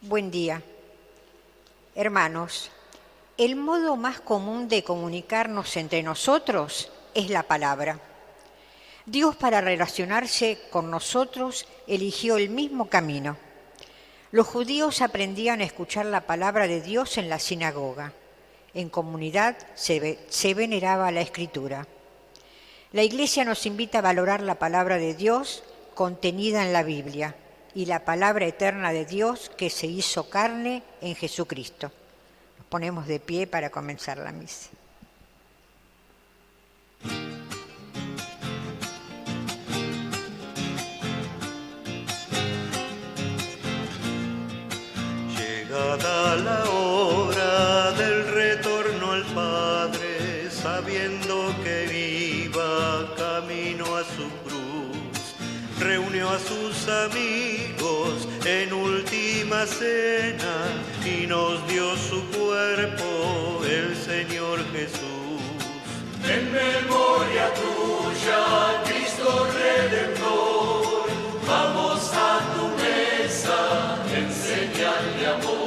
Buen día. Hermanos, el modo más común de comunicarnos entre nosotros es la palabra. Dios, para relacionarse con nosotros, eligió el mismo camino. Los judíos aprendían a escuchar la palabra de Dios en la sinagoga. En comunidad se veneraba la Escritura. La Iglesia nos invita a valorar la palabra de Dios contenida en la Biblia y la palabra eterna de Dios que se hizo carne en Jesucristo. Nos ponemos de pie para comenzar la misa. Llegada la hora del retorno al Padre, sabiendo que iba camino a su cruz, reunió a sus amigos en última cena y nos dio su cuerpo, el Señor Jesús. En memoria tuya, Cristo Redentor, vamos a tu mesa en señal de amor.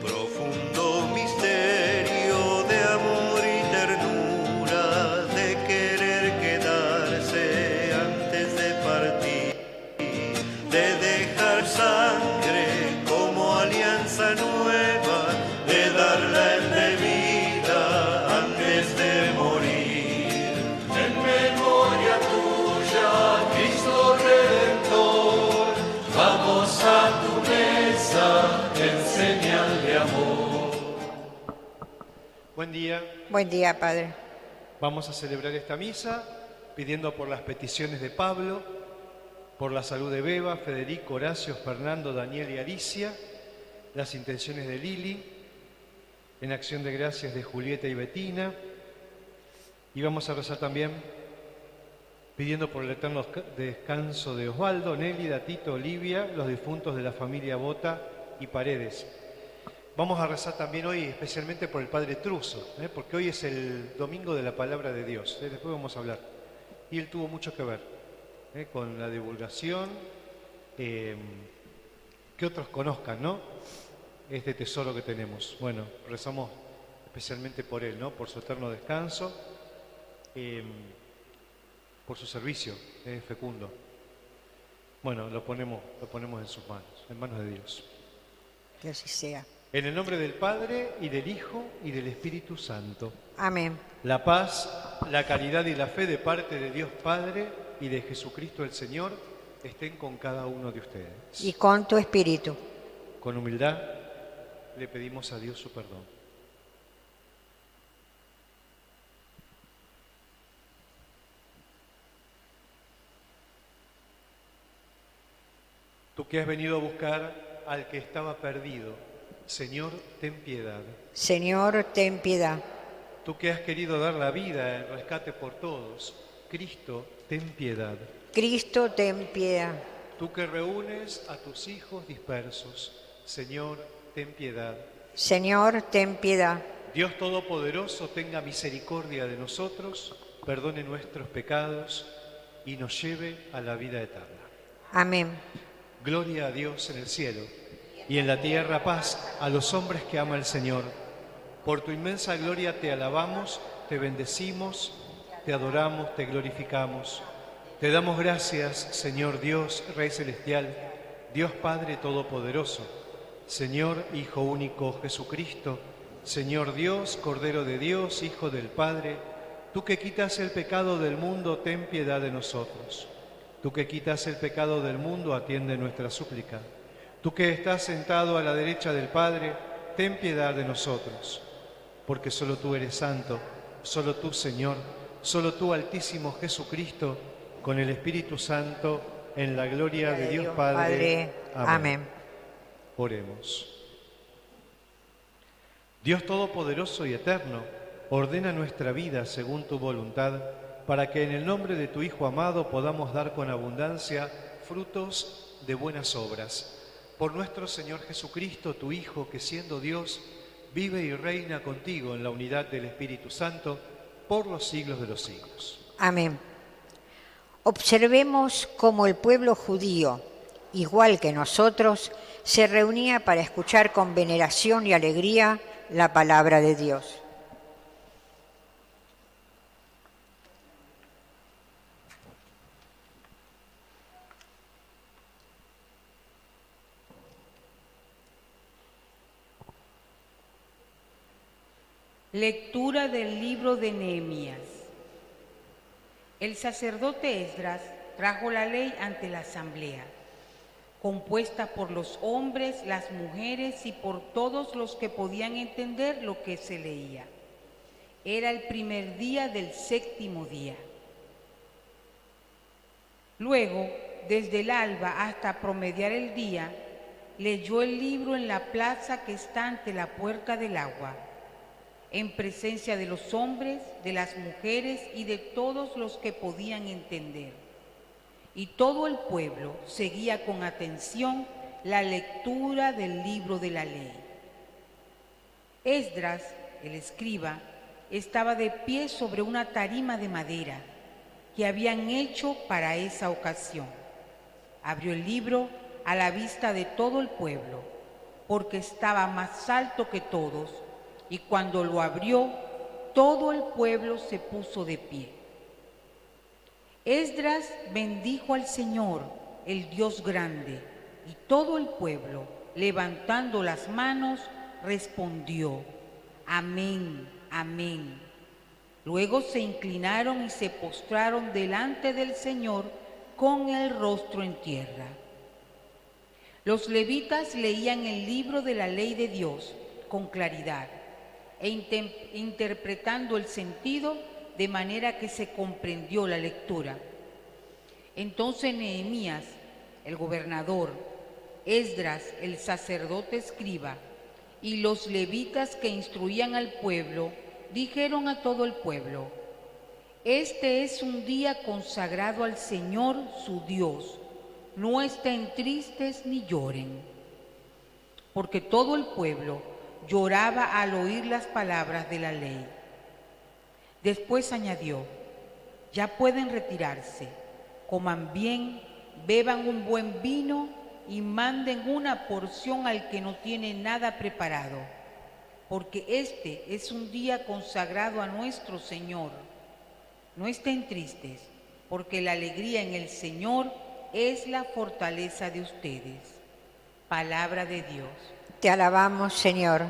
Profundo misterio de amor y ternura, de querer quedarse antes de partir, de dejar sangre como alianza nueva, de darla en debida antes de morir. En memoria tuya, Cristo Redentor, vamos a tu mesa en señal de amor. Buen día. Buen día, Padre. Vamos a celebrar esta misa pidiendo por las peticiones de Pablo, por la salud de Beba, Federico, Horacio, Fernando, Daniel y Alicia, las intenciones de Lili, en acción de gracias de Julieta y Betina. Y vamos a rezar también pidiendo por el eterno descanso de Osvaldo, Nélida, Tito, Olivia, los difuntos de la familia Bota y Paredes. Vamos a rezar también hoy especialmente por el Padre Truso, porque hoy es el domingo de la Palabra de Dios. Después vamos a hablar. Y él tuvo mucho que ver con la divulgación, que otros conozcan, ¿no?, este tesoro que tenemos. Bueno, rezamos especialmente por él, ¿no?, por su eterno descanso, por su servicio fecundo. Bueno, lo ponemos en sus manos, en manos de Dios. Que así sea. En el nombre del Padre, y del Hijo, y del Espíritu Santo. Amén. La paz, la caridad y la fe de parte de Dios Padre y de Jesucristo el Señor estén con cada uno de ustedes. Y con tu espíritu. Con humildad le pedimos a Dios su perdón. Tú que has venido a buscar al que estaba perdido, Señor, ten piedad. Señor, ten piedad. Tú que has querido dar la vida en rescate por todos, Cristo, ten piedad. Cristo, ten piedad. Tú que reúnes a tus hijos dispersos, Señor, ten piedad. Señor, ten piedad. Dios Todopoderoso, tenga misericordia de nosotros, perdone nuestros pecados y nos lleve a la vida eterna. Amén. Gloria a Dios en el cielo y en la tierra paz a los hombres que ama el Señor. Por tu inmensa gloria te alabamos, te bendecimos, te adoramos, te glorificamos. Te damos gracias, Señor Dios, Rey Celestial, Dios Padre Todopoderoso, Señor Hijo único Jesucristo, Señor Dios, Cordero de Dios, Hijo del Padre, tú que quitas el pecado del mundo, ten piedad de nosotros. Tú que quitas el pecado del mundo, atiende nuestra súplica. Tú que estás sentado a la derecha del Padre, ten piedad de nosotros. Porque solo tú eres santo, solo tú, Señor, solo tú, Altísimo Jesucristo, con el Espíritu Santo, en la gloria de Dios Padre. Amén. Oremos. Dios Todopoderoso y Eterno, ordena nuestra vida según tu voluntad, para que en el nombre de tu Hijo amado podamos dar con abundancia frutos de buenas obras. Por nuestro Señor Jesucristo, tu Hijo, que siendo Dios, vive y reina contigo en la unidad del Espíritu Santo, por los siglos de los siglos. Amén. Observemos cómo el pueblo judío, igual que nosotros, se reunía para escuchar con veneración y alegría la palabra de Dios. Lectura del libro de Nehemías. El sacerdote Esdras trajo la ley ante la asamblea, compuesta por los hombres, las mujeres y por todos los que podían entender lo que se leía. Era el primer día del 7º día. Luego, desde el alba hasta promediar el día, leyó el libro en la plaza que está ante la puerta del agua, en presencia de los hombres, de las mujeres y de todos los que podían entender. Y todo el pueblo seguía con atención la lectura del libro de la ley. Esdras, el escriba, estaba de pie sobre una tarima de madera que habían hecho para esa ocasión. Abrió el libro a la vista de todo el pueblo, porque estaba más alto que todos, y cuando lo abrió, todo el pueblo se puso de pie. Esdras bendijo al Señor, el Dios grande, y todo el pueblo, levantando las manos, respondió: Amén, amén. Luego se inclinaron y se postraron delante del Señor con el rostro en tierra. Los levitas leían el libro de la ley de Dios con claridad e interpretando el sentido de manera que se comprendió la lectura. Entonces Nehemías, el gobernador, Esdras, el sacerdote escriba, y los levitas que instruían al pueblo, dijeron a todo el pueblo: Este es un día consagrado al Señor su Dios. No estén tristes ni lloren. Porque todo el pueblo lloraba al oír las palabras de la ley. Después añadió: Ya pueden retirarse, coman bien, beban un buen vino y manden una porción al que no tiene nada preparado, porque este es un día consagrado a nuestro Señor. No estén tristes, porque la alegría en el Señor es la fortaleza de ustedes. Palabra de Dios. Te alabamos, Señor.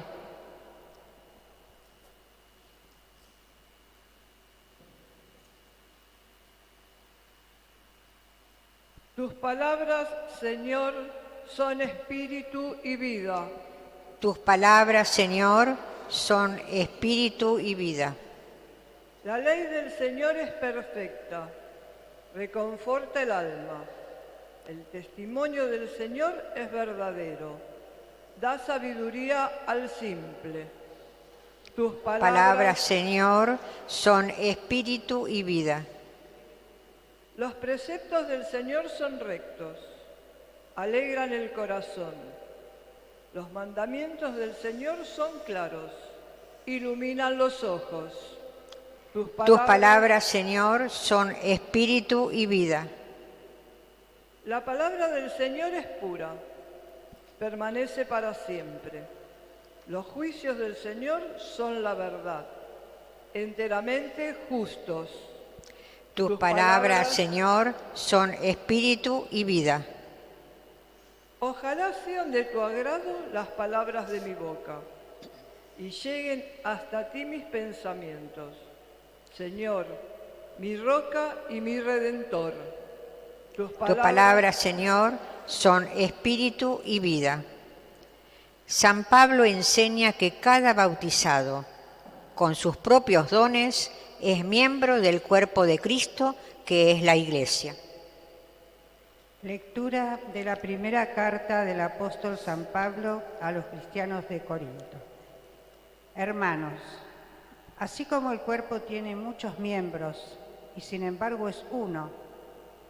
Tus palabras, Señor, son espíritu y vida. Tus palabras, Señor, son espíritu y vida. La ley del Señor es perfecta, reconforta el alma. El testimonio del Señor es verdadero, da sabiduría al simple. Tus Palabras, Señor, son espíritu y vida. Los preceptos del Señor son rectos, alegran el corazón. Los mandamientos del Señor son claros, iluminan los ojos. Tus palabras, Señor, son espíritu y vida. La palabra del Señor es pura, permanece para siempre. Los juicios del Señor son la verdad, enteramente justos. Tus palabras, Señor, son espíritu y vida. Ojalá sean de tu agrado las palabras de mi boca y lleguen hasta ti mis pensamientos. Señor, mi roca y mi redentor. Tus palabras, Señor, son espíritu y vida. San Pablo enseña que cada bautizado, con sus propios dones, es miembro del cuerpo de Cristo, que es la Iglesia. Lectura de la primera carta del apóstol San Pablo a los cristianos de Corinto. Hermanos, así como el cuerpo tiene muchos miembros y sin embargo es uno,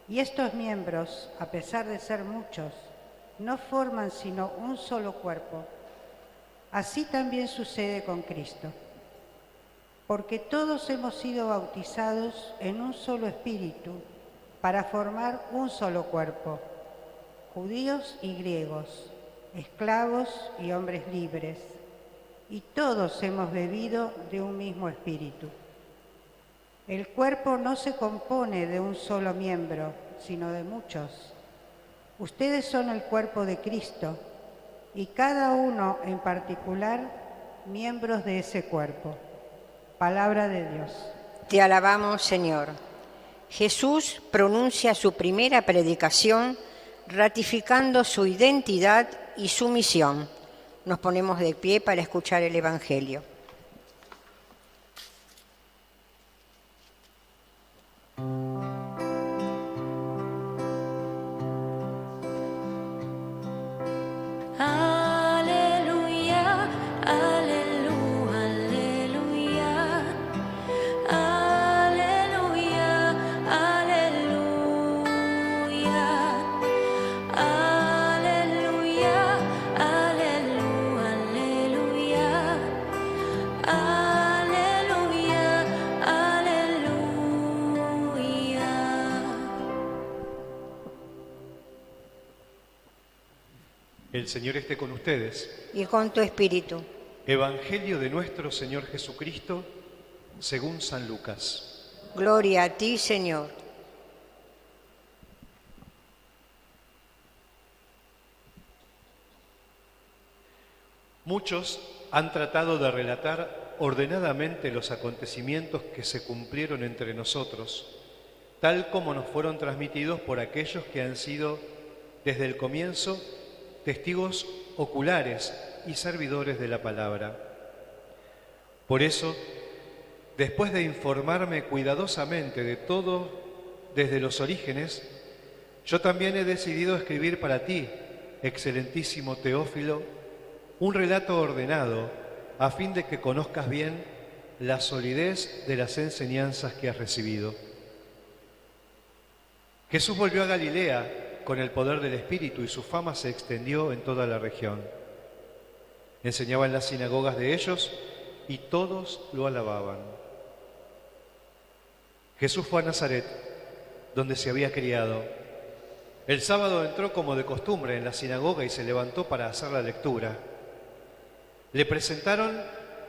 y estos miembros, a pesar de ser muchos, no forman sino un solo cuerpo, así también sucede con Cristo. porque todos hemos sido bautizados en un solo espíritu, para formar un solo cuerpo, judíos y griegos, esclavos y hombres libres, y todos hemos bebido de un mismo espíritu. El cuerpo no se compone de un solo miembro, sino de muchos. Ustedes son el cuerpo de Cristo, y cada uno en particular miembros de ese cuerpo. Palabra de Dios. Te alabamos, Señor. Jesús pronuncia su primera predicación ratificando su identidad y su misión. Nos ponemos de pie para escuchar el Evangelio. Aleluya, aleluya, aleluya. Aleluya, aleluya. Aleluya, aleluya, aleluya. Aleluya, aleluya. El Señor esté con ustedes. Y con tu espíritu. Evangelio de nuestro Señor Jesucristo, según San Lucas. Gloria a ti, Señor. Muchos han tratado de relatar ordenadamente los acontecimientos que se cumplieron entre nosotros, tal como nos fueron transmitidos por aquellos que han sido desde el comienzo testigos oculares y servidores de la palabra. Por eso, después de informarme cuidadosamente de todo desde los orígenes, yo también he decidido escribir para ti, excelentísimo Teófilo, un relato ordenado a fin de que conozcas bien la solidez de las enseñanzas que has recibido. Jesús volvió a Galilea con el poder del Espíritu y su fama se extendió en toda la región. Enseñaba en las sinagogas de ellos y todos lo alababan. Jesús fue a Nazaret, donde se había criado. El sábado entró como de costumbre en la sinagoga y se levantó para hacer la lectura. Le presentaron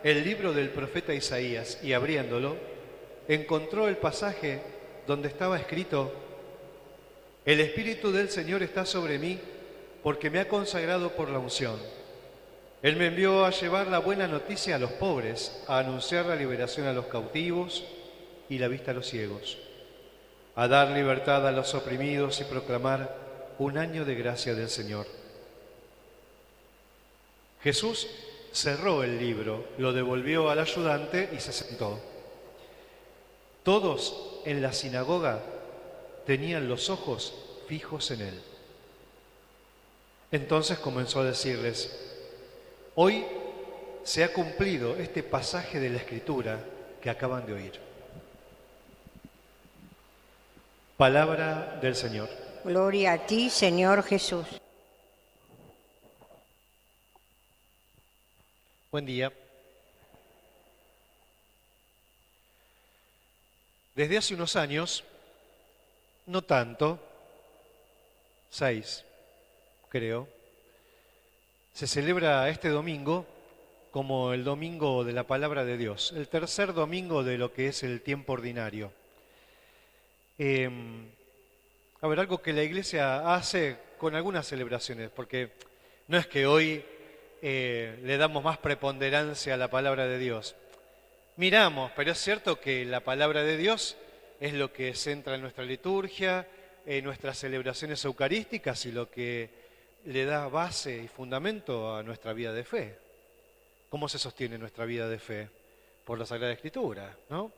el libro del profeta Isaías y abriéndolo, encontró el pasaje donde estaba escrito: El Espíritu del Señor está sobre mí porque me ha consagrado por la unción. Él me envió a llevar la buena noticia a los pobres, a anunciar la liberación a los cautivos y la vista a los ciegos, a dar libertad a los oprimidos y proclamar un año de gracia del Señor. Jesús cerró el libro, lo devolvió al ayudante y se sentó. Todos en la sinagoga tenían los ojos fijos en él. Entonces comenzó a decirles: hoy se ha cumplido este pasaje de la Escritura que acaban de oír. Palabra del Señor. Gloria a ti, Señor Jesús. Buen día. Desde hace unos años, no tanto, 6 creo, se celebra este domingo como el domingo de la Palabra de Dios, el tercer domingo de lo que es el tiempo ordinario. Algo que la Iglesia hace con algunas celebraciones, porque no es que hoy le damos más preponderancia a la Palabra de Dios. Miramos, pero es cierto que la Palabra de Dios es lo que centra en nuestra liturgia, en nuestras celebraciones eucarísticas y lo que le da base y fundamento a nuestra vida de fe. ¿Cómo se sostiene nuestra vida de fe? Por la Sagrada Escritura, ¿no?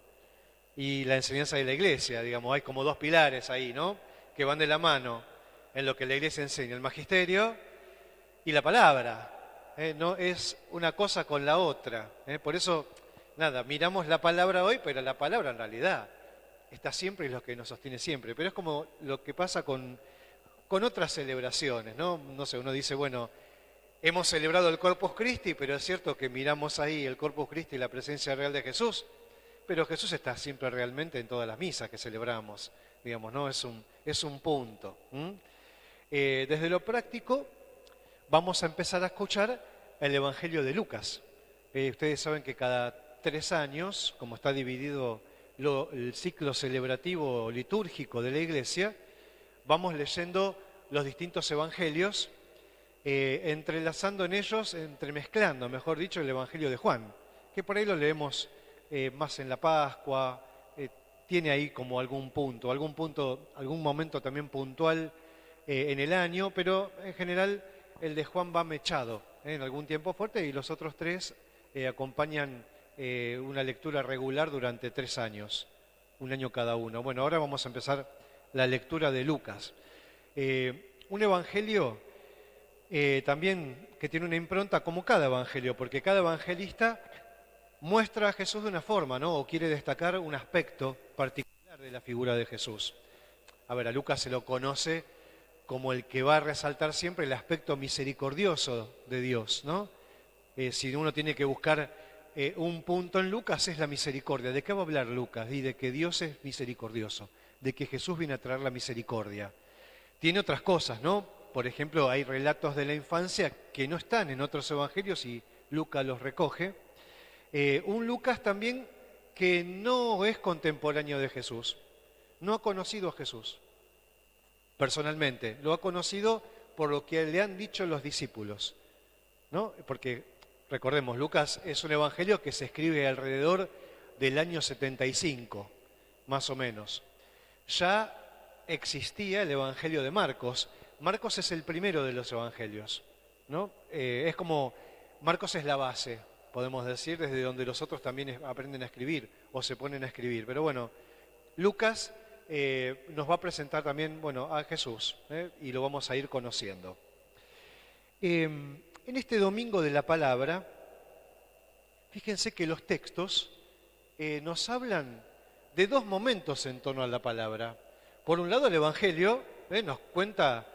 Y la enseñanza de la Iglesia, digamos, hay como dos pilares ahí, ¿no? Que van de la mano en lo que la Iglesia enseña, el magisterio y la palabra. No es una cosa con la otra. Por eso, miramos la palabra hoy, pero la palabra en realidad está siempre y es lo que nos sostiene siempre. Pero es como lo que pasa con otras celebraciones, ¿no? No sé, uno dice, bueno, hemos celebrado el Corpus Christi, pero es cierto que miramos ahí el Corpus Christi y la presencia real de Jesús, pero Jesús está siempre realmente en todas las misas que celebramos, digamos, ¿no? Es un punto. Desde lo práctico, vamos a empezar a escuchar el Evangelio de Lucas. Ustedes saben que cada 3 años, como está dividido el ciclo celebrativo litúrgico de la Iglesia, vamos leyendo los distintos evangelios, entrelazando en ellos, entremezclando, mejor dicho, el Evangelio de Juan, que por ahí lo leemos más en la Pascua, tiene ahí como algún momento también puntual en el año, pero en general el de Juan va mechado en algún tiempo fuerte y los otros 3 acompañan una lectura regular durante 3 años, un año cada uno. Bueno, ahora vamos a empezar la lectura de Lucas. Un evangelio también que tiene una impronta como cada evangelio, porque cada evangelista muestra a Jesús de una forma, ¿no? O quiere destacar un aspecto particular de la figura de Jesús. A ver, a Lucas se lo conoce como el que va a resaltar siempre el aspecto misericordioso de Dios, ¿no? Si uno tiene que buscar un punto en Lucas, es la misericordia. ¿De qué va a hablar Lucas? Y de que Dios es misericordioso, de que Jesús viene a traer la misericordia. Tiene otras cosas, ¿no? Por ejemplo, hay relatos de la infancia que no están en otros evangelios y Lucas los recoge. Un Lucas también que no es contemporáneo de Jesús, no ha conocido a Jesús personalmente, lo ha conocido por lo que le han dicho los discípulos, ¿no? Porque recordemos, Lucas es un evangelio que se escribe alrededor del año 75, más o menos. Ya existía el evangelio de Marcos. Marcos es el primero de los evangelios, ¿no? Es como, Marcos es la base, podemos decir, desde donde los otros también aprenden a escribir o se ponen a escribir. Pero bueno, Lucas nos va a presentar también, bueno, a Jesús, y lo vamos a ir conociendo. En este domingo de la palabra, fíjense que los textos nos hablan de 2 momentos en torno a la palabra. Por un lado, el Evangelio nos cuenta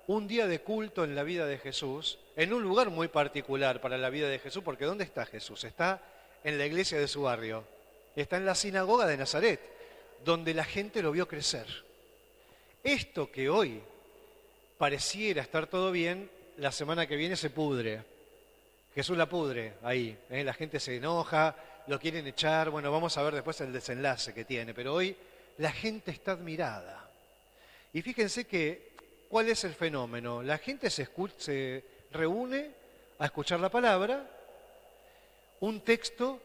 un día de culto en la vida de Jesús, en un lugar muy particular para la vida de Jesús, porque ¿dónde está Jesús? Está en la iglesia de su barrio, está en la sinagoga de Nazaret, donde la gente lo vio crecer. Esto que hoy pareciera estar todo bien, la semana que viene se pudre. Jesús la pudre ahí, la gente se enoja, lo quieren echar, bueno, vamos a ver después el desenlace que tiene, pero hoy la gente está admirada. Y fíjense que, ¿cuál es el fenómeno? La gente se reúne a escuchar la palabra, un texto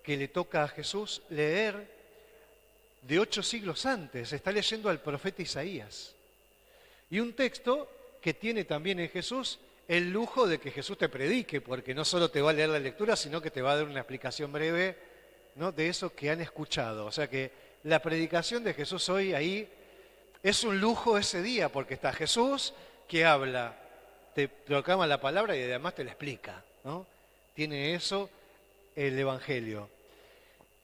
que le toca a Jesús leer de 8 siglos antes, está leyendo al profeta Isaías. Y un texto que tiene también en Jesús el lujo de que Jesús te predique, porque no solo te va a leer la lectura, sino que te va a dar una explicación breve, ¿no?, de eso que han escuchado. O sea que la predicación de Jesús hoy ahí es un lujo ese día, porque está Jesús que habla, te proclama la palabra y además te la explica, ¿no? Tiene eso el Evangelio.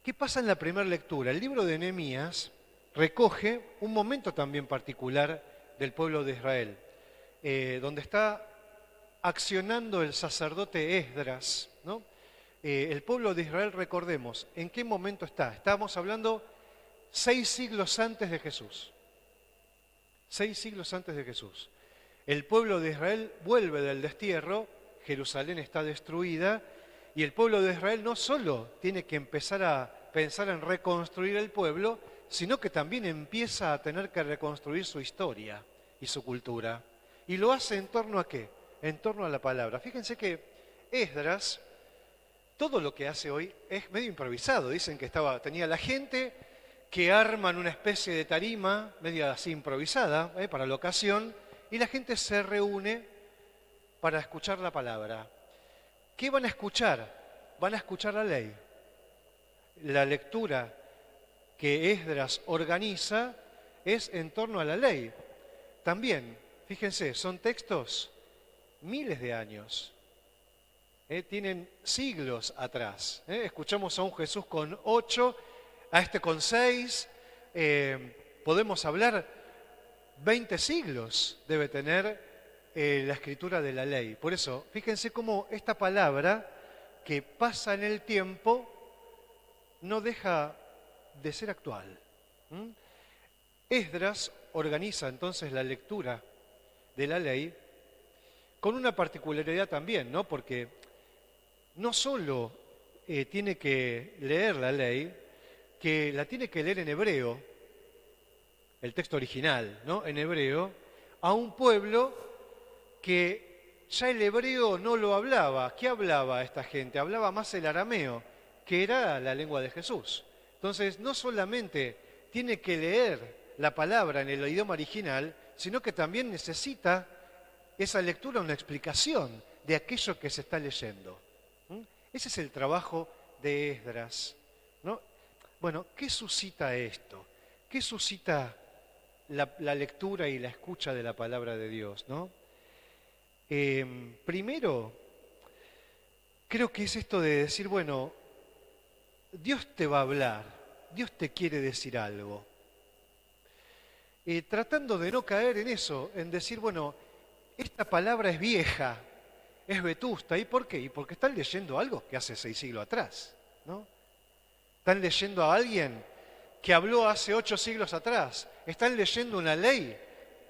¿Qué pasa en la primera lectura? El libro de Nehemías recoge un momento también particular del pueblo de Israel, donde está accionando el sacerdote Esdras, ¿no? El pueblo de Israel, recordemos, ¿en qué momento está? Estamos hablando 6 siglos antes de Jesús. 6 siglos antes de Jesús. El pueblo de Israel vuelve del destierro, Jerusalén está destruida, y el pueblo de Israel no solo tiene que empezar a pensar en reconstruir el pueblo, sino que también empieza a tener que reconstruir su historia y su cultura. ¿Y lo hace en torno a qué? En torno a la palabra. Fíjense que Esdras, todo lo que hace hoy es medio improvisado. Dicen que tenía la gente que arman una especie de tarima, media así improvisada, para la ocasión, y la gente se reúne para escuchar la palabra. ¿Qué van a escuchar? Van a escuchar la ley. La lectura que Esdras organiza es en torno a la ley. También, fíjense, son textos miles de años. Tienen siglos atrás. Escuchamos a un Jesús con 8, a este con 6. Podemos hablar 20 siglos debe tener la escritura de la ley. Por eso, fíjense cómo esta palabra que pasa en el tiempo no deja de ser actual. ¿Mm? Esdras organiza entonces la lectura de la ley con una particularidad también, ¿no? Porque no solo tiene que leer la ley, que la tiene que leer en hebreo, el texto original, ¿no? En hebreo, a un pueblo que ya el hebreo no lo hablaba. ¿Qué hablaba esta gente? Hablaba más el arameo, que era la lengua de Jesús. Entonces, no solamente tiene que leer la palabra en el idioma original, sino que también necesita esa lectura, una explicación de aquello que se está leyendo. ¿Mm? Ese es el trabajo de Esdras, ¿no? Bueno, ¿qué suscita esto? ¿Qué suscita la lectura y la escucha de la palabra de Dios, ¿no? Primero, creo que es esto de decir, bueno, Dios te va a hablar, Dios te quiere decir algo. Tratando de no caer en eso, en decir, bueno, esta palabra es vieja, es vetusta. ¿Y por qué? Y porque están leyendo algo que hace 6 siglos atrás, ¿no? Están leyendo a alguien que habló hace 8 siglos atrás. Están leyendo una ley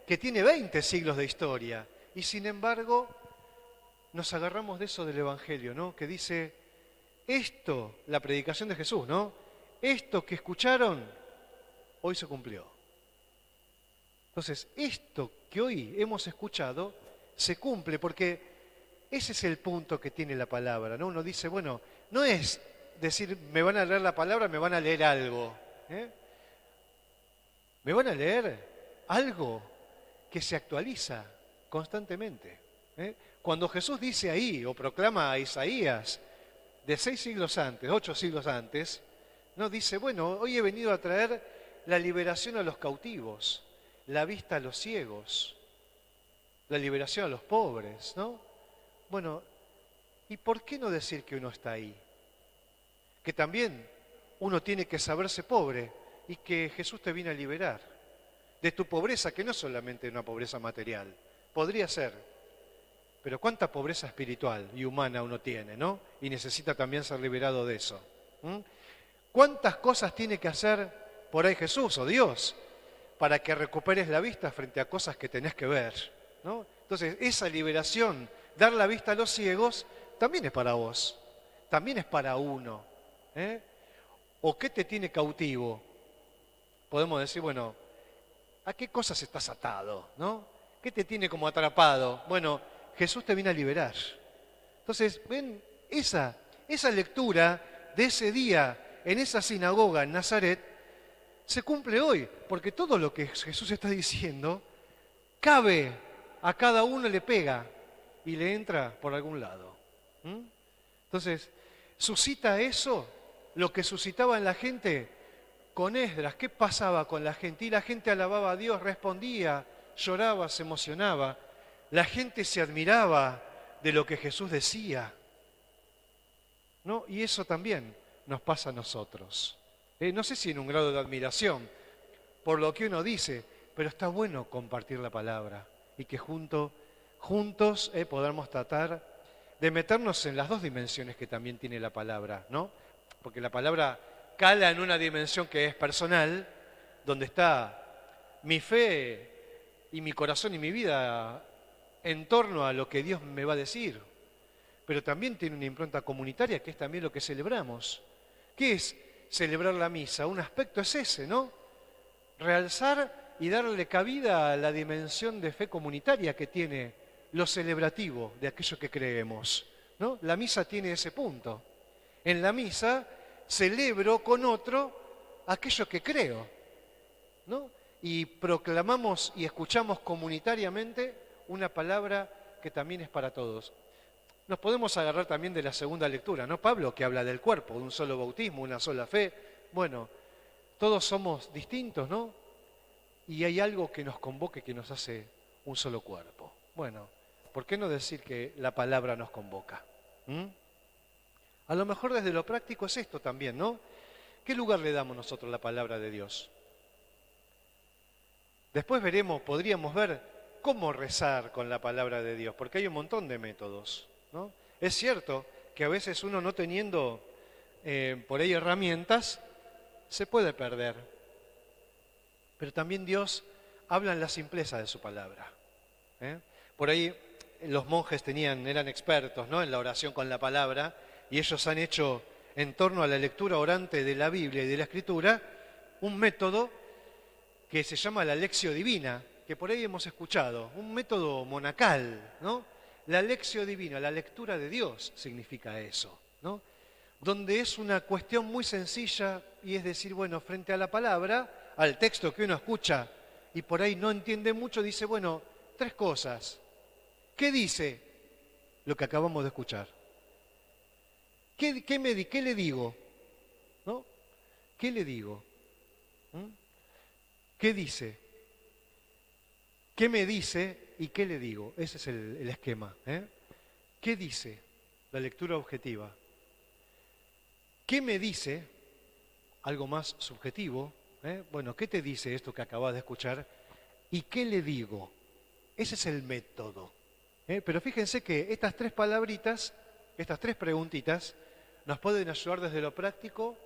que tiene 20 siglos de historia. Y sin embargo, nos agarramos de eso del Evangelio, ¿no? Que dice, esto, la predicación de Jesús, ¿no? Esto que escucharon, hoy se cumplió. Entonces, esto que hoy hemos escuchado, se cumple, porque ese es el punto que tiene la palabra, ¿no? Uno dice, bueno, no es decir, me van a leer la palabra, me van a leer algo, ¿eh? Me van a leer algo que se actualiza constantemente, ¿eh? Cuando Jesús dice ahí, o proclama a Isaías, de 6 siglos antes, 8 siglos antes, no dice, bueno, hoy he venido a traer la liberación a los cautivos, la vista a los ciegos, la liberación a los pobres, ¿no? Bueno, ¿y por qué no decir que uno está ahí? Que también uno tiene que saberse pobre y que Jesús te viene a liberar de tu pobreza, que no es solamente una pobreza material, podría ser, pero cuánta pobreza espiritual y humana uno tiene, ¿no? Y necesita también ser liberado de eso. ¿Cuántas cosas tiene que hacer por ahí Jesús o Dios para que recuperes la vista frente a cosas que tenés que ver, ¿no? Entonces, esa liberación, dar la vista a los ciegos, también es para vos, también es para uno, ¿eh? ¿O qué te tiene cautivo? Podemos decir, bueno, ¿a qué cosas estás atado, no? ¿Qué te tiene como atrapado? Bueno, Jesús te viene a liberar. Entonces, ven, esa lectura de ese día en esa sinagoga en Nazaret se cumple hoy, porque todo lo que Jesús está diciendo cabe, a cada uno le pega y le entra por algún lado. Entonces, suscita eso, lo que suscitaba en la gente con Esdras. ¿Qué pasaba con la gente? Y la gente alababa a Dios, respondía, lloraba, se emocionaba. La gente se admiraba de lo que Jesús decía, ¿no? Y eso también nos pasa a nosotros. No sé si en un grado de admiración por lo que uno dice, pero está bueno compartir la palabra y que juntos podamos tratar de meternos en las dos dimensiones que también tiene la palabra, ¿no? Porque la palabra cala en una dimensión que es personal, donde está mi fe y mi corazón y mi vida en torno a lo que Dios me va a decir, pero también tiene una impronta comunitaria que es también lo que celebramos. ¿Qué es celebrar la misa? Un aspecto es ese, ¿no? Realzar y darle cabida a la dimensión de fe comunitaria que tiene lo celebrativo de aquello que creemos, ¿no? La misa tiene ese punto. En la misa celebro con otro aquello que creo, ¿no? Y proclamamos y escuchamos comunitariamente una palabra que también es para todos. Nos podemos agarrar también de la segunda lectura, ¿no? Pablo, que habla del cuerpo, de un solo bautismo, una sola fe. Bueno, todos somos distintos, ¿no? Y hay algo que nos convoca, que nos hace un solo cuerpo. Bueno, ¿por qué no decir que la palabra nos convoca? A lo mejor desde lo práctico es esto también, ¿no? ¿Qué lugar le damos nosotros a la palabra de Dios? Después podríamos ver cómo rezar con la palabra de Dios, porque hay un montón de métodos, ¿no? Es cierto que a veces uno no teniendo por ahí herramientas, se puede perder. Pero también Dios habla en la simpleza de su palabra. Por ahí los monjes eran expertos, ¿no?, en la oración con la palabra, y ellos han hecho, en torno a la lectura orante de la Biblia y de la Escritura, un método que se llama la Lectio Divina, que por ahí hemos escuchado, un método monacal, ¿no? La Lectio Divina, la lectura de Dios, significa eso, ¿no? Donde es una cuestión muy sencilla, y es decir, bueno, frente a la palabra, al texto que uno escucha y por ahí no entiende mucho, dice, bueno, 3 cosas. ¿Qué dice lo que acabamos de escuchar? ¿Qué le digo? ¿No? ¿Qué le digo? ¿Qué dice? ¿Qué me dice y qué le digo? Ese es el esquema. ¿Qué dice? La lectura objetiva. ¿Qué me dice? Algo más subjetivo. Bueno, ¿qué te dice esto que acabas de escuchar? ¿Y qué le digo? Ese es el método. Pero fíjense que estas 3 palabritas, estas 3 preguntitas, nos pueden ayudar desde lo práctico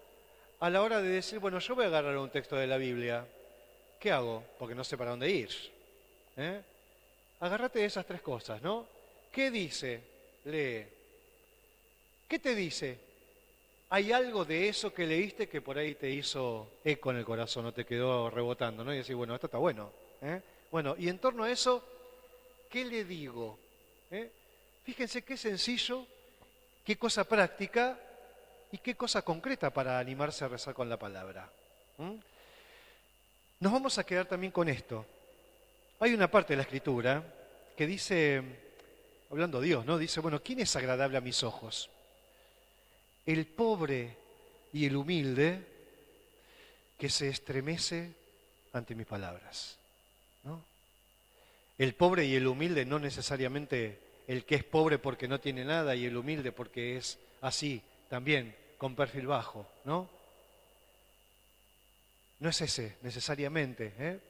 a la hora de decir, bueno, yo voy a agarrar un texto de la Biblia. ¿Qué hago? Porque no sé para dónde ir. Agárrate de esas 3 cosas, ¿no? ¿Qué dice? Lee. ¿Qué te dice? ¿Hay algo de eso que leíste que por ahí te hizo eco en el corazón, no te quedó rebotando, ¿no? Y decir, bueno, esto está bueno. Bueno, y en torno a eso, ¿qué le digo? Fíjense qué sencillo, qué cosa práctica y qué cosa concreta para animarse a rezar con la palabra. Nos vamos a quedar también con esto. Hay una parte de la Escritura que dice, hablando Dios, ¿no? Dice, bueno, ¿quién es agradable a mis ojos? El pobre y el humilde que se estremece ante mis palabras, ¿no? El pobre y el humilde, no necesariamente el que es pobre porque no tiene nada y el humilde porque es así, también, con perfil bajo, ¿no? No es ese necesariamente,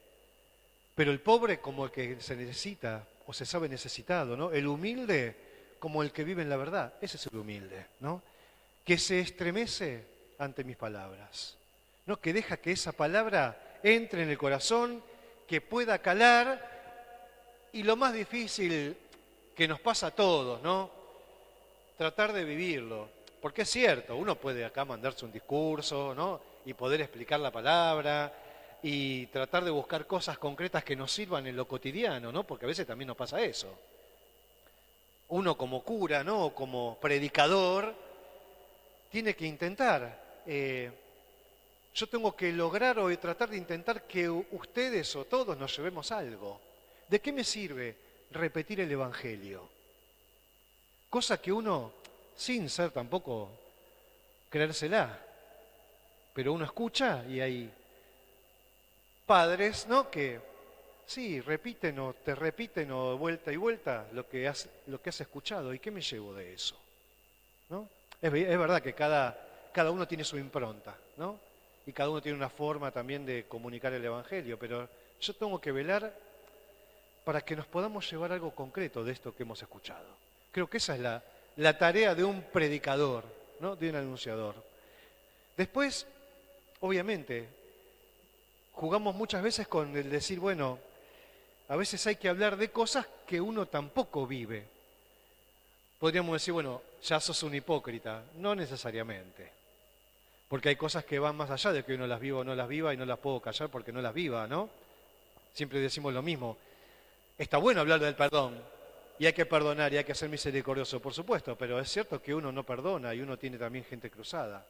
Pero el pobre como el que se necesita o se sabe necesitado, ¿no? El humilde como el que vive en la verdad, ese es el humilde, ¿no? Que se estremece ante mis palabras, ¿no? Que deja que esa palabra entre en el corazón, que pueda calar, y lo más difícil que nos pasa a todos, ¿no? Tratar de vivirlo, porque es cierto, uno puede acá mandarse un discurso, ¿no? Y poder explicar la palabra y tratar de buscar cosas concretas que nos sirvan en lo cotidiano, ¿no? Porque a veces también nos pasa eso. Uno como cura, ¿no? O como predicador, tiene que intentar, yo tengo que lograr o tratar de intentar que ustedes o todos nos llevemos algo. ¿De qué me sirve repetir el Evangelio? Cosa que uno, sin ser tampoco creérsela, pero uno escucha y hay padres, ¿no?, que sí, repiten o te repiten o vuelta y vuelta lo que has escuchado. ¿Y qué me llevo de eso? ¿No? Es verdad que cada uno tiene su impronta, ¿no? Y cada uno tiene una forma también de comunicar el Evangelio, pero yo tengo que velar para que nos podamos llevar algo concreto de esto que hemos escuchado. Creo que esa es la tarea de un predicador, ¿no?, de un anunciador. Después, obviamente, jugamos muchas veces con el decir, bueno, a veces hay que hablar de cosas que uno tampoco vive. Podríamos decir, bueno, ya sos un hipócrita. No necesariamente. Porque hay cosas que van más allá de que uno las viva o no las viva y no las puedo callar porque no las viva, ¿no? Siempre decimos lo mismo. Está bueno hablar del perdón y hay que perdonar y hay que ser misericordioso, por supuesto, pero es cierto que uno no perdona y uno tiene también gente cruzada.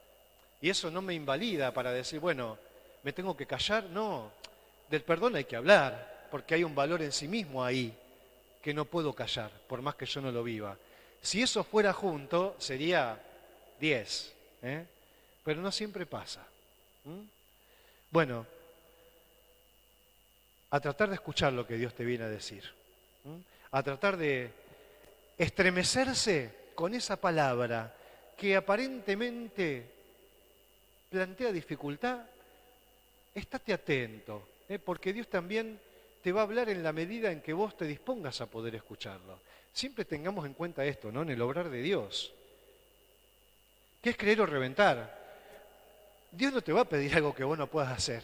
Y eso no me invalida para decir, bueno, ¿me tengo que callar? No, del perdón hay que hablar, porque hay un valor en sí mismo ahí que no puedo callar, por más que yo no lo viva. Si eso fuera junto, sería 10, pero no siempre pasa. Bueno, a tratar de escuchar lo que Dios te viene a decir, a tratar de estremecerse con esa palabra que aparentemente plantea dificultad. Estate atento, porque Dios también te va a hablar en la medida en que vos te dispongas a poder escucharlo. Siempre tengamos en cuenta esto, ¿no?, en el obrar de Dios. que es creer o reventar. Dios no te va a pedir algo que vos no puedas hacer.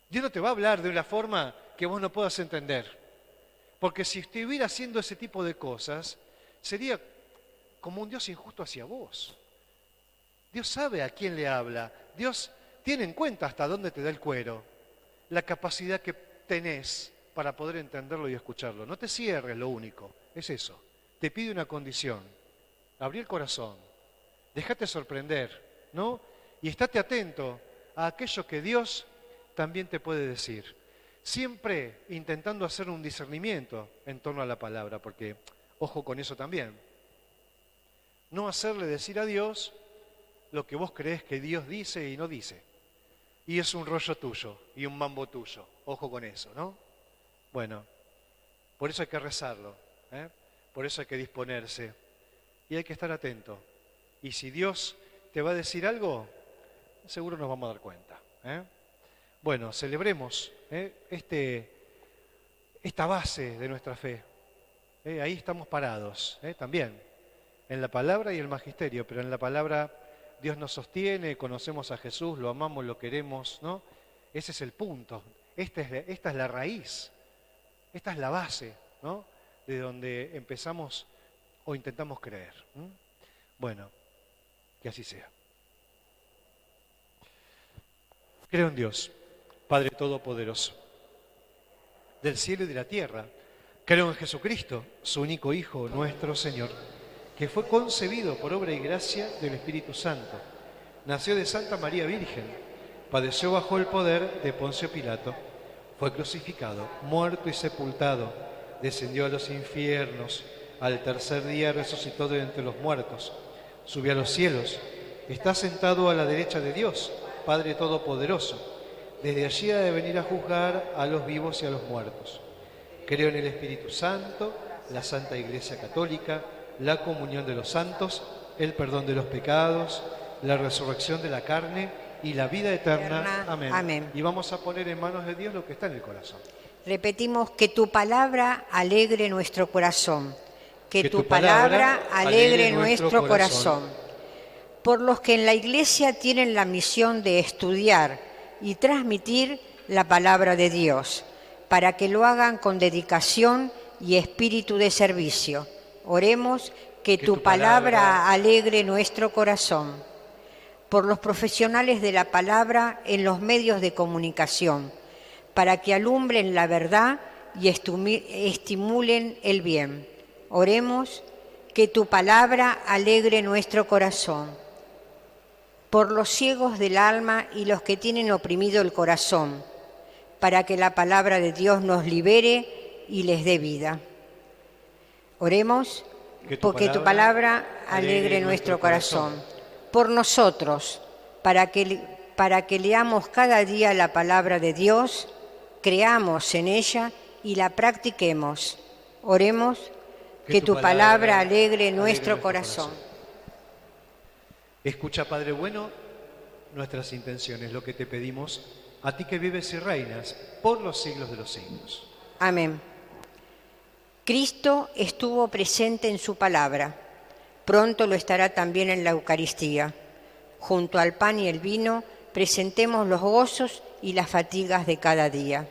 Dios no te va a hablar de una forma que vos no puedas entender. Porque si estuviera haciendo ese tipo de cosas, sería como un Dios injusto hacia vos. Dios sabe a quién le habla. Dios tiene en cuenta hasta dónde te da el cuero, la capacidad que tenés para poder entenderlo y escucharlo. No te cierres, lo único, es eso. Te pide una condición, abrí el corazón, déjate sorprender, ¿no? Y estate atento a aquello que Dios también te puede decir. Siempre intentando hacer un discernimiento en torno a la palabra, porque, ojo con eso también, no hacerle decir a Dios lo que vos creés que Dios dice y no dice. Y es un rollo tuyo y un mambo tuyo. Ojo con eso, ¿no? Bueno, por eso hay que rezarlo, ¿eh? Por eso hay que disponerse y hay que estar atento. Y si Dios te va a decir algo, seguro nos vamos a dar cuenta, ¿eh? Bueno, celebremos esta base de nuestra fe. Ahí estamos parados, también, en la palabra y el magisterio, pero en la palabra Dios nos sostiene, conocemos a Jesús, lo amamos, lo queremos, ¿no? Ese es el punto, esta es la raíz, esta es la base, ¿no? De donde empezamos o intentamos creer. Bueno, que así sea. Creo en Dios, Padre Todopoderoso, del cielo y de la tierra. Creo en Jesucristo, su único Hijo, nuestro Señor, que fue concebido por obra y gracia del Espíritu Santo. Nació de Santa María Virgen, padeció bajo el poder de Poncio Pilato, fue crucificado, muerto y sepultado, descendió a los infiernos, al tercer día resucitó de entre los muertos, subió a los cielos, está sentado a la derecha de Dios, Padre Todopoderoso. Desde allí ha de venir a juzgar a los vivos y a los muertos. Creo en el Espíritu Santo, la Santa Iglesia Católica, la comunión de los santos, el perdón de los pecados, la resurrección de la carne y la vida eterna. Amén. Amén. Y vamos a poner en manos de Dios lo que está en el corazón. Repetimos: que tu palabra alegre nuestro corazón. Que tu palabra alegre nuestro corazón. Por los que en la Iglesia tienen la misión de estudiar y transmitir la palabra de Dios, para que lo hagan con dedicación y espíritu de servicio. Oremos: que tu palabra alegre nuestro corazón. Por los profesionales de la palabra en los medios de comunicación, para que alumbren la verdad y estimulen el bien. Oremos: que tu palabra alegre nuestro corazón. Por los ciegos del alma y los que tienen oprimido el corazón, para que la palabra de Dios nos libere y les dé vida. Oremos: porque tu palabra alegre nuestro corazón. Por nosotros, para que leamos cada día la palabra de Dios, creamos en ella y la practiquemos. Oremos: que tu palabra alegre nuestro corazón. Escucha, Padre bueno, nuestras intenciones, lo que te pedimos, a ti que vives y reinas por los siglos de los siglos. Amén. Cristo estuvo presente en su palabra. Pronto lo estará también en la Eucaristía. Junto al pan y el vino, presentemos los gozos y las fatigas de cada día.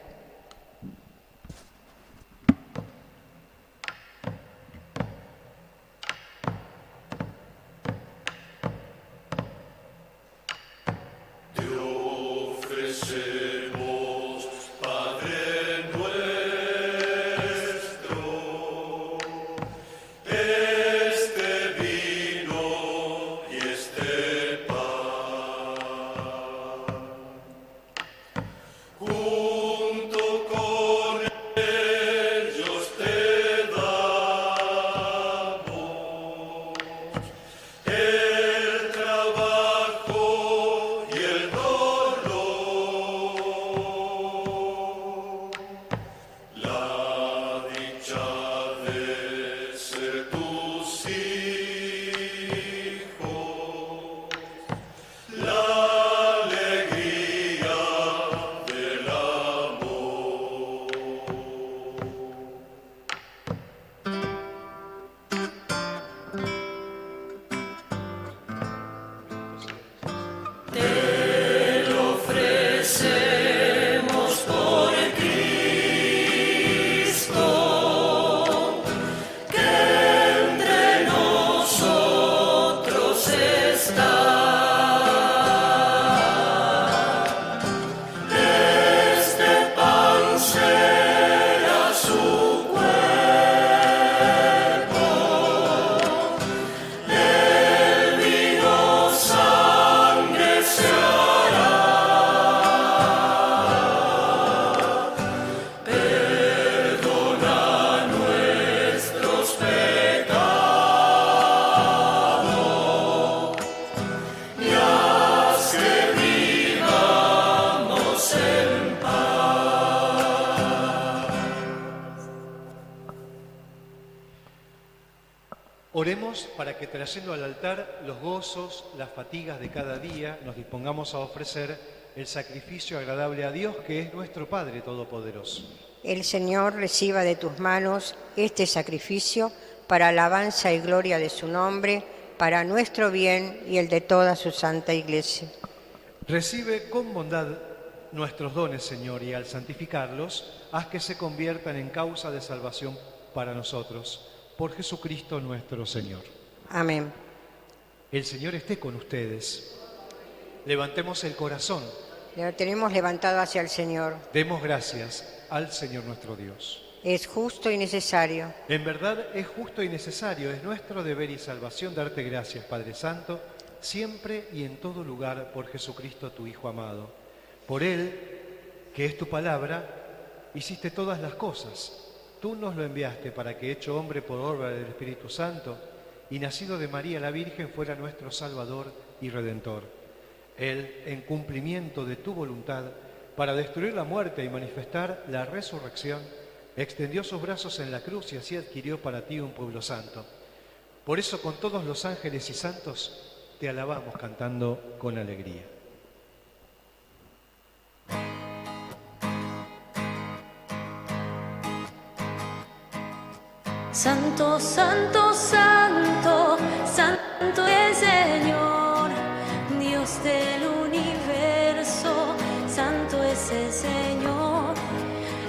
Un Oremos para que trayendo al altar los gozos, las fatigas de cada día, nos dispongamos a ofrecer el sacrificio agradable a Dios, que es nuestro Padre Todopoderoso. El Señor reciba de tus manos este sacrificio para alabanza y gloria de su nombre, para nuestro bien y el de toda su santa Iglesia. Recibe con bondad nuestros dones, Señor, y al santificarlos, haz que se conviertan en causa de salvación para nosotros. Por Jesucristo nuestro Señor. Amén. El Señor esté con ustedes. Levantemos el corazón. Lo tenemos levantado hacia el Señor. Demos gracias al Señor nuestro Dios. Es justo y necesario. En verdad es justo y necesario, es nuestro deber y salvación darte gracias, Padre Santo, siempre y en todo lugar, por Jesucristo tu Hijo amado. Por Él, que es tu palabra, hiciste todas las cosas. Tú nos lo enviaste para que, hecho hombre por obra del Espíritu Santo y nacido de María la Virgen, fuera nuestro Salvador y Redentor. Él, en cumplimiento de tu voluntad, para destruir la muerte y manifestar la resurrección, extendió sus brazos en la cruz y así adquirió para ti un pueblo santo. Por eso, con todos los ángeles y santos, te alabamos cantando con alegría. Santo, santo, santo, santo es el Señor, Dios del universo, santo es el Señor.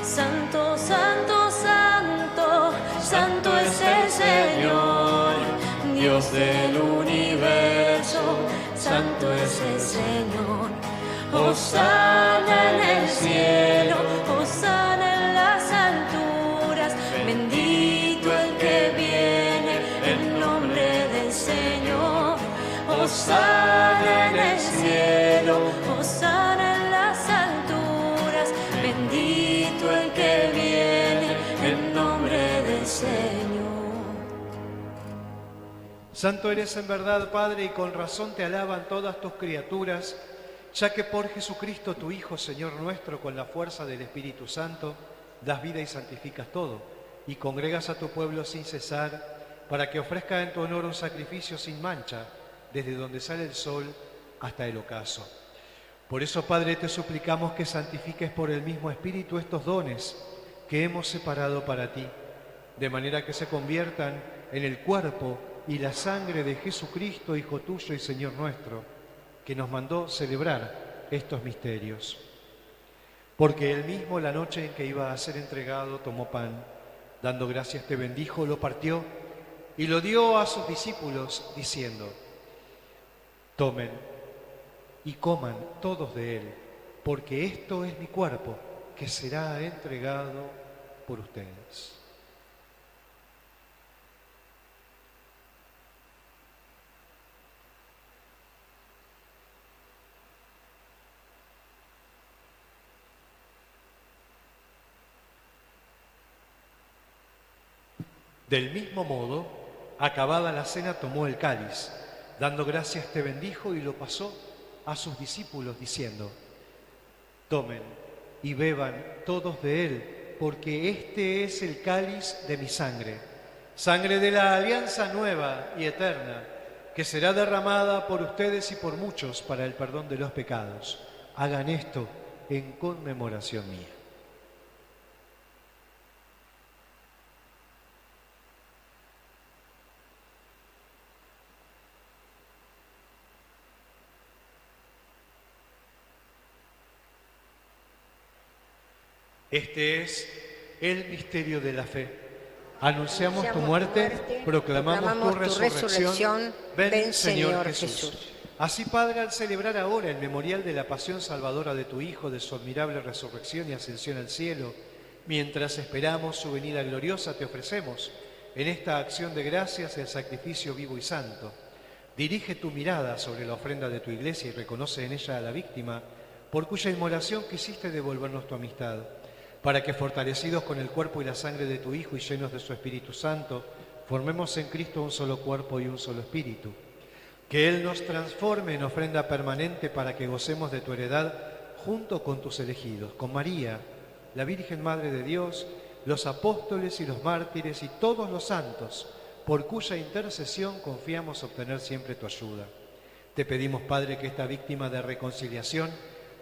Santo, santo, santo, santo es el Señor, Dios del universo, santo es el Señor. Hosana en el cielo, hosana en las alturas, bendito el que viene en nombre del Señor. Hosana en el cielo, hosana en las alturas, bendito el que viene en nombre del Señor. Santo eres en verdad, Padre, y con razón te alaban todas tus criaturas, ya que por Jesucristo tu Hijo, Señor nuestro, con la fuerza del Espíritu Santo, das vida y santificas todo, y congregas a tu pueblo sin cesar, para que ofrezca en tu honor un sacrificio sin mancha, desde donde sale el sol hasta el ocaso. Por eso, Padre, te suplicamos que santifiques por el mismo Espíritu estos dones que hemos separado para ti, de manera que se conviertan en el cuerpo y la sangre de Jesucristo, Hijo tuyo y Señor nuestro, que nos mandó celebrar estos misterios. Porque él mismo, la noche en que iba a ser entregado, tomó pan, dando gracias te bendijo, lo partió y lo dio a sus discípulos, diciendo: tomen y coman todos de él, porque esto es mi cuerpo, que será entregado por ustedes. Del mismo modo, acabada la cena, tomó el cáliz, dando gracias te bendijo y lo pasó a sus discípulos, diciendo: tomen y beban todos de él, porque este es el cáliz de mi sangre, sangre de la alianza nueva y eterna, que será derramada por ustedes y por muchos para el perdón de los pecados. Hagan esto en conmemoración mía. Este es el misterio de la fe. Anunciamos tu muerte, proclamamos tu resurrección. Ven, Señor Jesús. Así, Padre, al celebrar ahora el memorial de la pasión salvadora de tu Hijo, de su admirable resurrección y ascensión al cielo, mientras esperamos su venida gloriosa, te ofrecemos en esta acción de gracias el sacrificio vivo y santo. Dirige tu mirada sobre la ofrenda de tu Iglesia y reconoce en ella a la víctima, por cuya inmolación quisiste devolvernos tu amistad, para que, fortalecidos con el cuerpo y la sangre de tu Hijo y llenos de su Espíritu Santo, formemos en Cristo un solo cuerpo y un solo espíritu. Que Él nos transforme en ofrenda permanente para que gocemos de tu heredad junto con tus elegidos, con María, la Virgen Madre de Dios, los apóstoles y los mártires y todos los santos, por cuya intercesión confiamos obtener siempre tu ayuda. Te pedimos, Padre, que esta víctima de reconciliación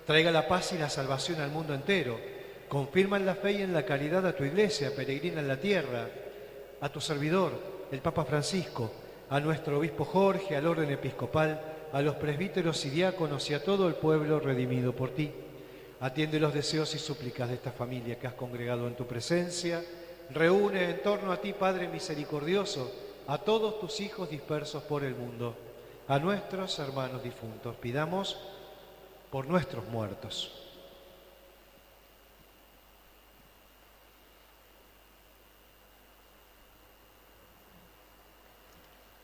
traiga la paz y la salvación al mundo entero. Confirma en la fe y en la caridad a tu Iglesia, peregrina en la tierra, a tu servidor, el Papa Francisco, a nuestro obispo Jorge, al orden episcopal, a los presbíteros y diáconos y a todo el pueblo redimido por ti. Atiende los deseos y súplicas de esta familia que has congregado en tu presencia. Reúne en torno a ti, Padre misericordioso, a todos tus hijos dispersos por el mundo, a nuestros hermanos difuntos. Pidamos por nuestros muertos.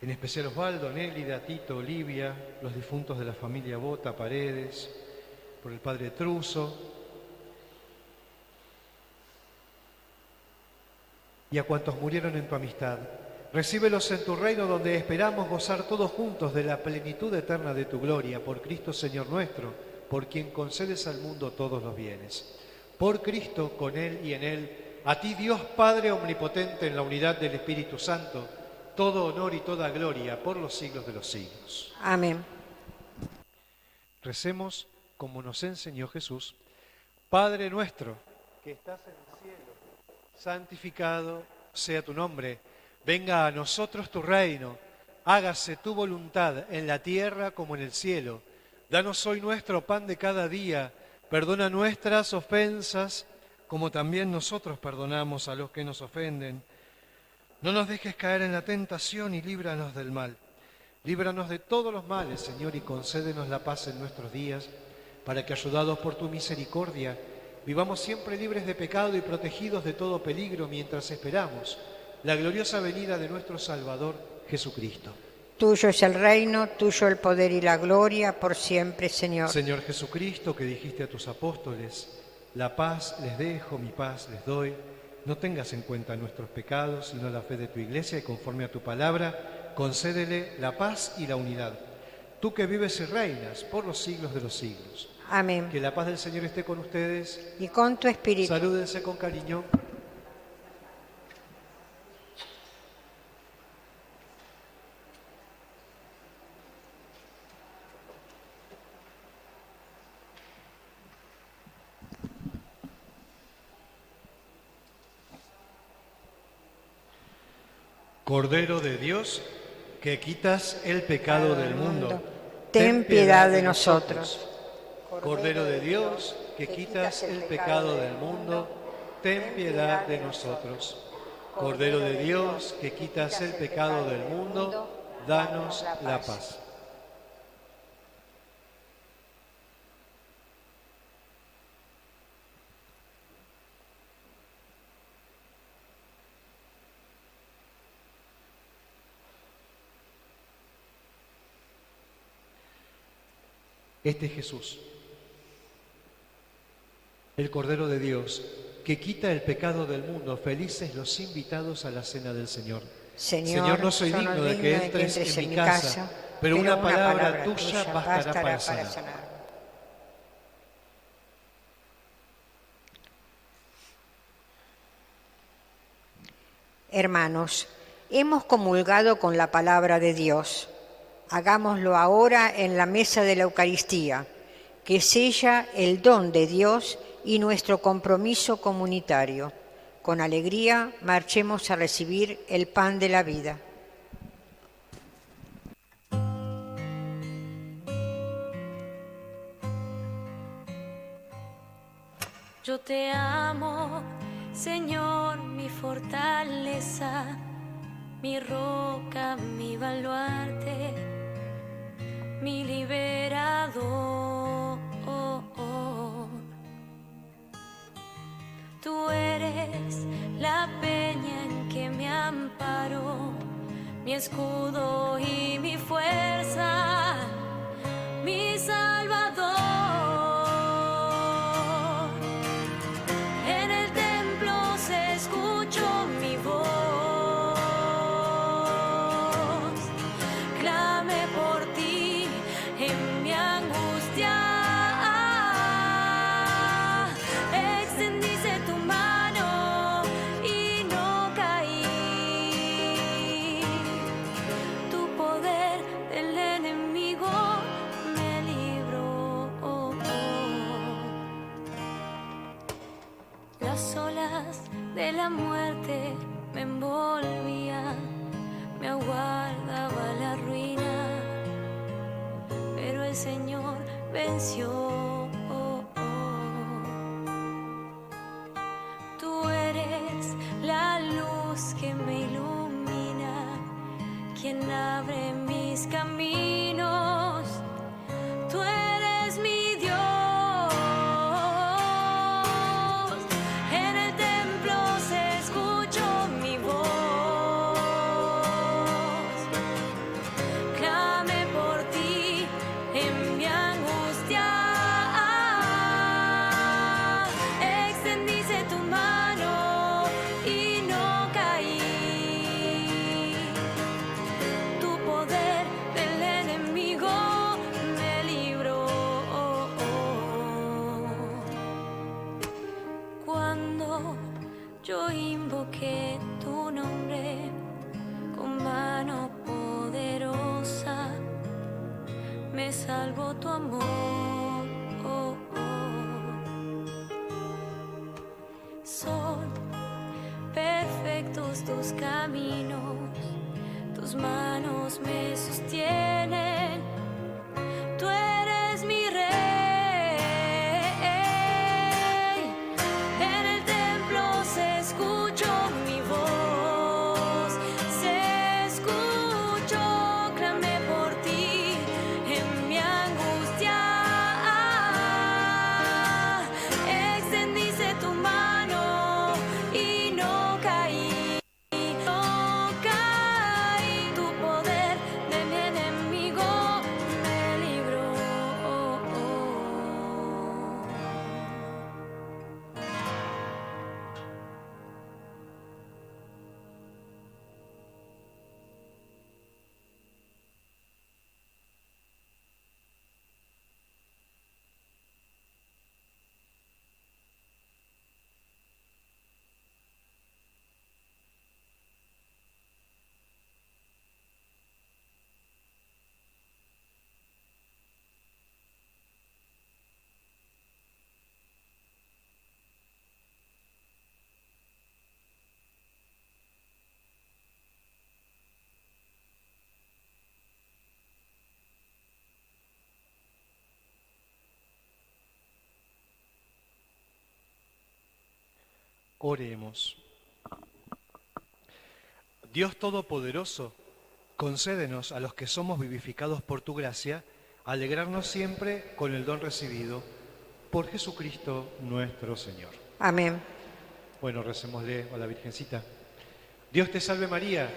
En especial Osvaldo, Nélida, Tito, Olivia, los difuntos de la familia Bota, Paredes, por el padre Truso, y a cuantos murieron en tu amistad. Recíbelos en tu reino, donde esperamos gozar todos juntos de la plenitud eterna de tu gloria, por Cristo Señor nuestro, por quien concedes al mundo todos los bienes. Por Cristo, con Él y en Él, a ti Dios Padre omnipotente en la unidad del Espíritu Santo, todo honor y toda gloria por los siglos de los siglos. Amén. Recemos como nos enseñó Jesús. Padre nuestro, que estás en el cielo, santificado sea tu nombre. Venga a nosotros tu reino. Hágase tu voluntad en la tierra como en el cielo. Danos hoy nuestro pan de cada día. Perdona nuestras ofensas, como también nosotros perdonamos a los que nos ofenden. No nos dejes caer en la tentación y líbranos del mal. Líbranos de todos los males, Señor, y concédenos la paz en nuestros días, para que, ayudados por tu misericordia, vivamos siempre libres de pecado y protegidos de todo peligro mientras esperamos la gloriosa venida de nuestro Salvador, Jesucristo. Tuyo es el reino, tuyo el poder y la gloria, por siempre, Señor. Señor Jesucristo, que dijiste a tus apóstoles, la paz les dejo, mi paz les doy. No tengas en cuenta nuestros pecados, sino la fe de tu Iglesia, y conforme a tu palabra, concédele la paz y la unidad. Tú que vives y reinas por los siglos de los siglos. Amén. Que la paz del Señor esté con ustedes. Y con tu espíritu. Salúdense con cariño. Cordero de Dios, que quitas el pecado del mundo, ten piedad de nosotros. Cordero de Dios, que quitas el pecado del mundo, ten piedad de nosotros. Cordero de Dios, que quitas el pecado del mundo, danos la paz. Este es Jesús, el Cordero de Dios, que quita el pecado del mundo. Felices los invitados a la cena del Señor. Señor, no soy digno de que entres en mi casa, pero una palabra tuya bastará para sanar. Hermanos, hemos comulgado con la palabra de Dios. Hagámoslo ahora en la mesa de la Eucaristía, que sella el don de Dios y nuestro compromiso comunitario. Con alegría marchemos a recibir el pan de la vida. Yo te amo, Señor, mi fortaleza, mi roca, mi baluarte, mi liberador. Tú eres la peña en que me amparo, mi escudo y mi fuerza, mi Salvador. En el templo se escuchó mi voz, clame por ti en mi angustia. Extendiste tu mano y no caí. muerte me envolvía, me aguardaba la ruina, pero el Señor venció. Tú eres la luz que me ilumina, quien abre mis caminos. Tú eres mi Dios. En el templo se escuchó mi voz. Clamé por ti en mi angustia. Extendiste tu mano y no caí. Tu poder del enemigo me libró. Cuando yo invoqué tu nombre con mano poderosa, me salvó tu amor. Son perfectos tus caminos, tus manos me sostienen. Tú eres mi rey. En el templo se escuchó mi voz, se escuchó, clamé por ti en mi angustia. Extendiste tu mano y no caí, no caí. Tu poder de mi enemigo me libró. Oremos. Dios Todopoderoso, concédenos a los que somos vivificados por tu gracia, alegrarnos siempre con el don recibido por Jesucristo nuestro Señor. Amén. Bueno, recémosle a la Virgencita. Dios te salve María,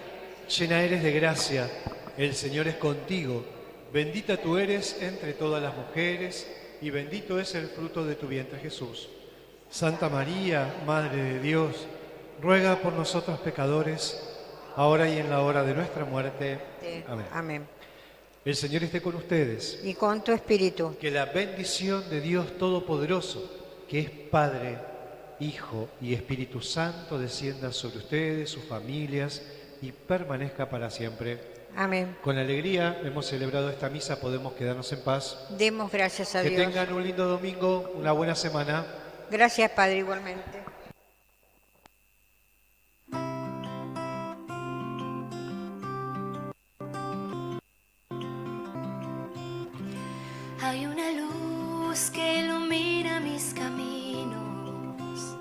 llena eres de gracia, el Señor es contigo, bendita tú eres entre todas las mujeres y bendito es el fruto de tu vientre Jesús. Santa María, Madre de Dios, ruega por nosotros pecadores, ahora y en la hora de nuestra muerte. Amén. Amén. El Señor esté con ustedes. Y con tu espíritu. Que la bendición de Dios Todopoderoso, que es Padre, Hijo y Espíritu Santo, descienda sobre ustedes, sus familias y permanezca para siempre. Amén. Con alegría hemos celebrado esta misa, podemos quedarnos en paz. Demos gracias a Que Dios. tengan un lindo domingo, una buena semana. Gracias, Padre, igualmente. Hay una luz que ilumina mis caminos,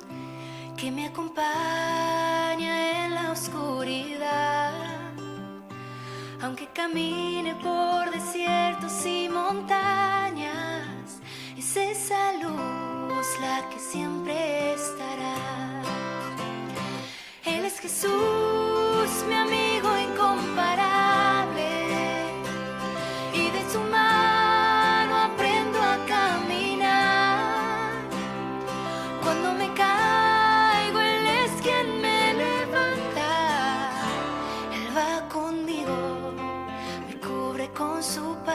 que me acompaña en la oscuridad. Aunque camine por desiertos y montañas, es esa luz la que siempre estará. Él es Jesús, mi amigo incomparable, y de su mano aprendo a caminar. Cuando me caigo, Él es quien me levanta. Él va conmigo, me cubre con su paz.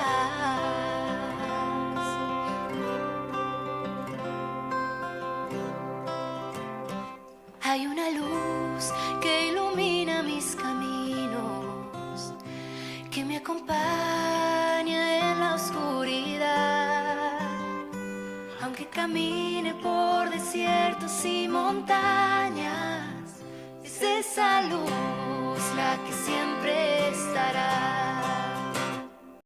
Hay una luz que ilumina mis caminos, que me acompaña en la oscuridad. Aunque camine por desiertos y montañas, es esa luz la que siempre